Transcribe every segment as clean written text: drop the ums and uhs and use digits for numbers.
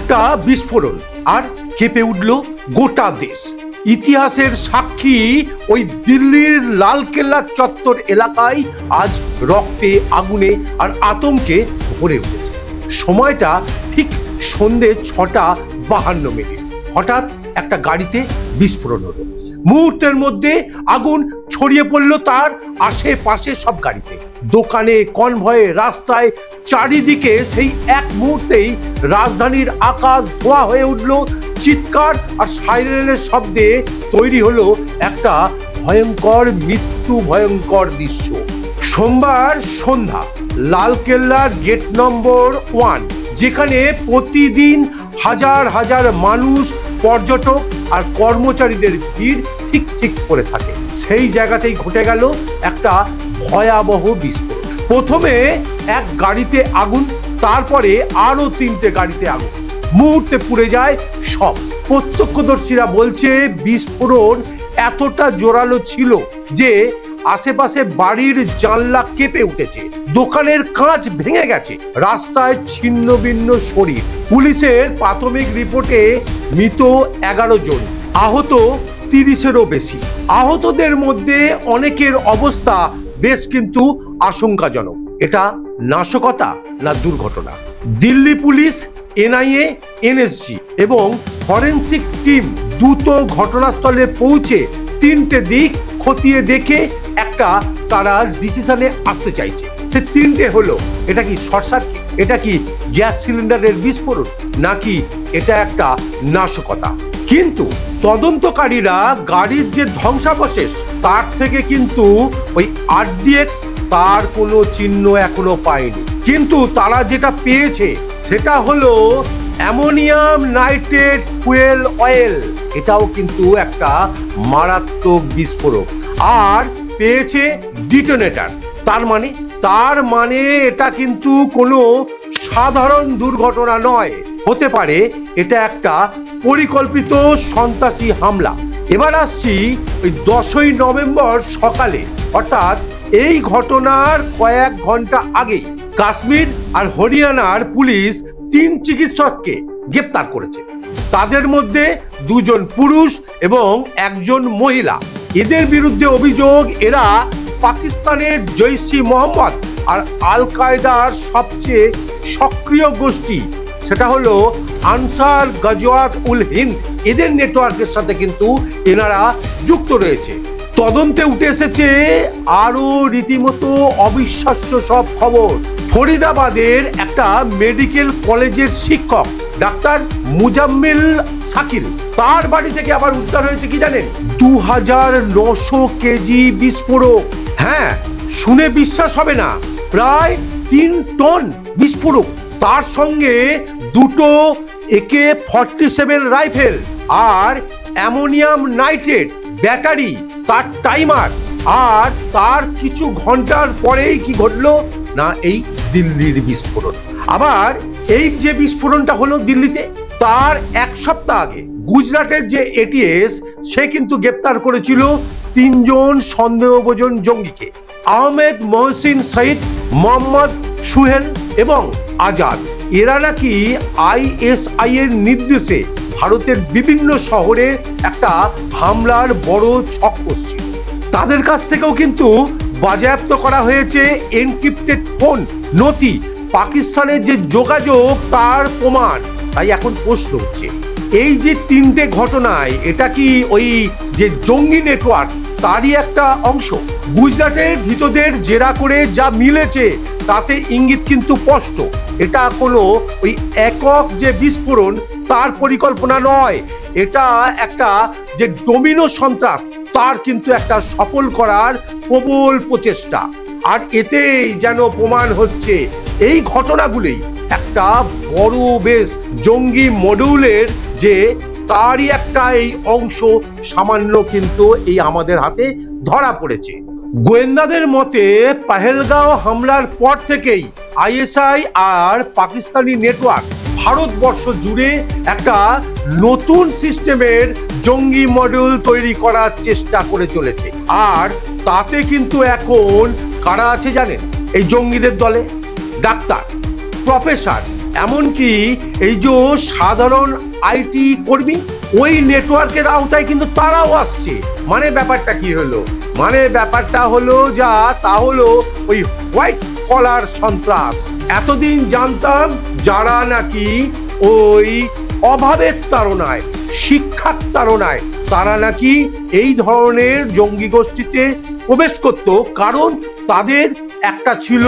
একটা বিস্ফোরণ আর কেঁপে উঠল গোটা দেশ। ইতিহাসের সাক্ষী ওই দিল্লির লালকেল্লা চত্বর এলাকায় আজ রক্তে, আগুনে আর আতঙ্কে ভরে উঠেছে। সময়টা ঠিক সন্ধে 6:52। হঠাৎ একটা গাড়িতে বিস্ফোরণ হলো। মুহূর্তের মধ্যে আগুন ছড়িয়ে পড়ল তার আশেপাশে সব গাড়িতে, দোকানে, কনভয়ে, রাস্তায়, চারিদিকে। সেই এক মুহূর্তেই রাজধানীর আকাশ ধোঁয়া হয়ে উঠল। চিৎকার আর সাইরেনের শব্দে তৈরি হলো একটা ভয়ঙ্কর ভয়ঙ্কর দৃশ্য। সোমবার সন্ধ্যা লালকেল্লার গেট নম্বর 1, যেখানে প্রতিদিন হাজার হাজার মানুষ, পর্যটক আর কর্মচারীদের ভিড় ঠিক করে থাকে, সেই জায়গাতেই ঘটে গেল একটা ভয়াবহ বিস্ফোরণ। প্রথমে এক গাড়িতে আগুন, তারপরে আরো 3টে গাড়িতে আগুন। মুহূর্তে পুড়ে যায় সব। প্রত্যক্ষদর্শীরা বলছে বিস্ফোরণ এতটা জোরালো ছিল যে আশেপাশে বাড়ির জানলা কেঁপে উঠেছে, দোকানের কাঁচ ভেঙে গেছে, রাস্তায় ছিন্ন ভিন্ন শরীর। পুলিশের প্রাথমিক রিপোর্টে মৃত 11 জন, আহত 30-এরও বেশি। আহতদের মধ্যে অনেকের অবস্থা বেশ কিন্তু আশঙ্কাজনক। এটা নাশকতা না দুর্ঘটনা? দিল্লি পুলিশ, NIA, NSG এবং ফরেন্সিক টিম দ্রুত ঘটনাস্থলে পৌঁছে 3টে দিক খতিয়ে দেখে একটা তারা ডিসিশনে আসতে চাইছে। সে 3টে হলো, এটা কি শর্ট সার্কিট, এটা কি গ্যাস সিলিন্ডারের বিস্ফোরণ, নাকি এটা একটা নাশকতা। কিন্তু তদন্তকারীরা গাড়ির যে ধ্বংসাবশেষ তার থেকে কিন্তু ওই RDX তার কোনো চিহ্ন এখনো পায়নি। কিন্তু তারা যেটা পেয়েছে সেটা হলো অ্যামোনিয়াম নাইট্রেট ফুয়েল অয়েল। এটাও কিন্তু একটা মারাত্মক বিস্ফোরক। আর পেয়েছে ডিটোনেটর। তার মানে এটা কিন্তু কোনো সাধারণ দুর্ঘটনা নয়, হতে পারে এটা একটা পরিকল্পিত সন্ত্রাসী হামলা। এবার আসছি ওই 10ই নভেম্বর সকালে, অর্থাৎ এই ঘটনার কয়েক ঘন্টা আগেই কাশ্মীর আর হরিয়ানার পুলিশ 3 চিকিৎসককে গ্রেপ্তার করেছে। তাদের মধ্যে 2 জন পুরুষ এবং 1 জন মহিলা। এদের বিরুদ্ধে অভিযোগ এরা পাকিস্তানের জৈশ-ই-মোহাম্মদ আর আল কায়দার সবচেয়ে সক্রিয় গোষ্ঠী, সেটা হলো আনসার গজওয়াত উল হিন্দ, এদের নেটওয়ার্কের সাথে কিন্তু এনারা যুক্ত রয়েছে। তদন্তে উঠে এসেছে আরো রীতিমতো অবিশ্বাস্য সব খবর। ফরিদাবাদের একটা মেডিকেল কলেজের শিক্ষক ডাক্তার মুজাম্মিল শাকিল, তার বাড়ি থেকে আবার উদ্ধার হয়েছে কি জানেন? 2900 কেজি বিস্ফোরক। হ্যাঁ, শুনে বিশ্বাস হবে না, প্রায় 3 টন বিস্ফোরক। তার সঙ্গে 2টো AK-47 রাইফেল আর অ্যামোনিয়াম নাইট্রেট ব্যাটারি, তার টাইমার। আর তার কিছু ঘন্টার পরেই কি ঘটলো না, এই দিল্লির বিস্ফোরণ। আবার এই যে বিস্ফোরণটা হলো দিল্লিতে, তার 1 সপ্তাহ আগে গুজরাটের যে ATS সে কিন্তু গ্রেপ্তার করেছিল 3 জন সন্দেহভাজন জঙ্গিকে, আহমেদ মহসিন সঈদ, মোহাম্মদ সুহেল এবং আজাদ। এরা নাকি ISI এর নির্দেশে ভারতের বিভিন্ন শহরে একটা হামলার বড় ছক কষছিল। তাদের কাছ থেকেও কিন্তু বাজেয়াপ্ত করা হয়েছে এনক্রিপ্টেড ফোন, নথি, পাকিস্তানের যে যোগাযোগ তার প্রমাণ। তাই এখন প্রশ্ন হচ্ছে, এই যে 3টে ঘটনায় এটা কি ওই যে জঙ্গি নেটওয়ার্ক তারই একটা অংশ? গুজরাটের ধৃতদের জেরা করে যা মিলেছে তাতে ইঙ্গিত কিন্তু স্পষ্ট, এটা কোনো ওই একক যে বিস্ফোরণ তার পরিকল্পনা নয়, এটা একটা যে ডোমিনো সন্ত্রাস তার কিন্তু একটা সফল করার প্রবল প্রচেষ্টা। আর এতেই যেন প্রমাণ হচ্ছে এই ঘটনাগুলি একটা বড় বেশ জঙ্গি মডিউলের যে তারই একটা এই অংশ সামান্য কিন্তু এই আমাদের হাতে ধরা পড়েছে। গোয়েন্দাদের মতে পহেলগাঁও হামলার পর থেকেই ISI আর পাকিস্তানি নেটওয়ার্ক ভারতবর্ষ জুড়ে একটা নতুন সিস্টেমের জঙ্গি মডিউল তৈরি করার চেষ্টা করে চলেছে। আর তাতে কিন্তু এখন কারা আছে জানেন এই জঙ্গিদের দলে? ডাক্তার, প্রফেসর, এমনকি এই যে সাধারণ আইটি কর্মী ওই নেটওয়ার্কের আওতায় কিন্তু তারাও আসছে। মানে ব্যাপারটা কি হলো? মানে ব্যাপারটা হলো তা হলো ওই হোয়াইট কলার সন্ত্রাস। এতদিন জানতাম যারা নাকি ওই অভাবের তাড়নায়, শিক্ষার তাড়নায় তারা নাকি এই ধরনের জঙ্গি গোষ্ঠীতে প্রবেশ করত, কারণ তাদের একটা ছিল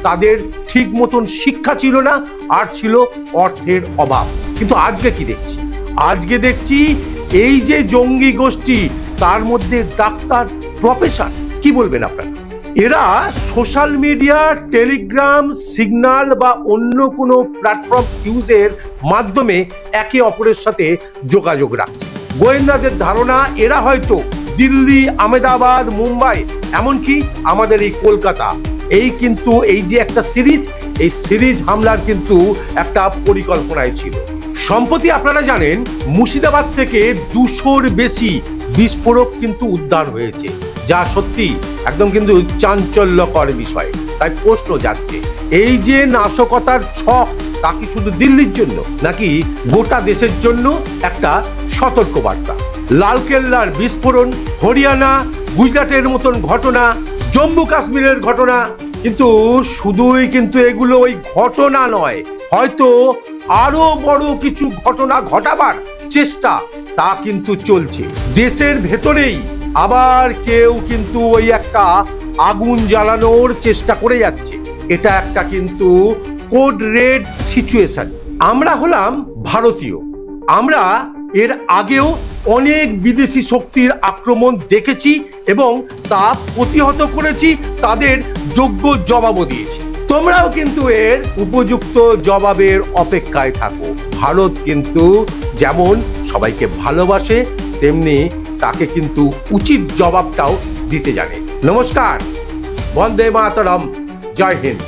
তাদের ঠিক মতন শিক্ষা ছিল না, আর ছিল অর্থের অভাব। কিন্তু আজকে কি দেখছি? আজকে দেখছি এই যে জঙ্গি গোষ্ঠী, তার মধ্যে ডাক্তার, প্রফেসর, কি বলবেন আপনারা? এরা সোশ্যাল মিডিয়া, টেলিগ্রাম, সিগন্যাল বা অন্য কোনো প্ল্যাটফর্ম ইউজের মাধ্যমে একে অপরের সাথে যোগাযোগ রাখছে। গোয়েন্দাদের ধারণা এরা হয়তো দিল্লি, আহমেদাবাদ, মুম্বাই, এমনকি আমাদের এই কলকাতা, এই যে একটা সিরিজ, এই সিরিজ হামলার কিন্তু একটা পরিকল্পনায় ছিল। সম্প্রতি আপনারা জানেন মুর্শিদাবাদ থেকে 200-র বেশি বিস্ফোরক কিন্তু উদ্ধার হয়েছে, যা সত্যি একদম কিন্তু চাঞ্চল্যকর বিষয়। তাই প্রশ্ন যাচ্ছে, এই যে নাশকতার ছক, তা কি শুধু দিল্লির জন্য, নাকি গোটা দেশের জন্য একটা সতর্কবার্তা? লালকেল্লার বিস্ফোরণ, হরিয়ানা, গুজরাটের মতন ঘটনা, জম্মু কাশ্মীরের ঘটনা, কিন্তু শুধুই কিন্তু এগুলো ওই ঘটনা নয়, হয়তো আরো বড় কিছু ঘটনা ঘটাবার চেষ্টা তা কিন্তু চলছে দেশের ভেতরেই। আবার কেউ কিন্তু ওই একটা আগুন জ্বালানোর চেষ্টা করে যাচ্ছে। এটা একটা কিন্তু কোড রেড সিচুয়েশন। আমরা হলাম ভারতীয়, আমরা এর আগেও অনেক বিদেশি শক্তির আক্রমণ দেখেছি এবং তা প্রতিহত করেছি, তাদের যোগ্য জবাবও দিয়েছি। তোমরাও কিন্তু এর উপযুক্ত জবাবের অপেক্ষায় থাকো। ভারত কিন্তু যেমন সবাইকে ভালোবাসে, তেমনি তাকে কিন্তু উচিত জবাবটাও দিতে জানে। নমস্কার, বন্দে মাতরম, জয় হিন্দ।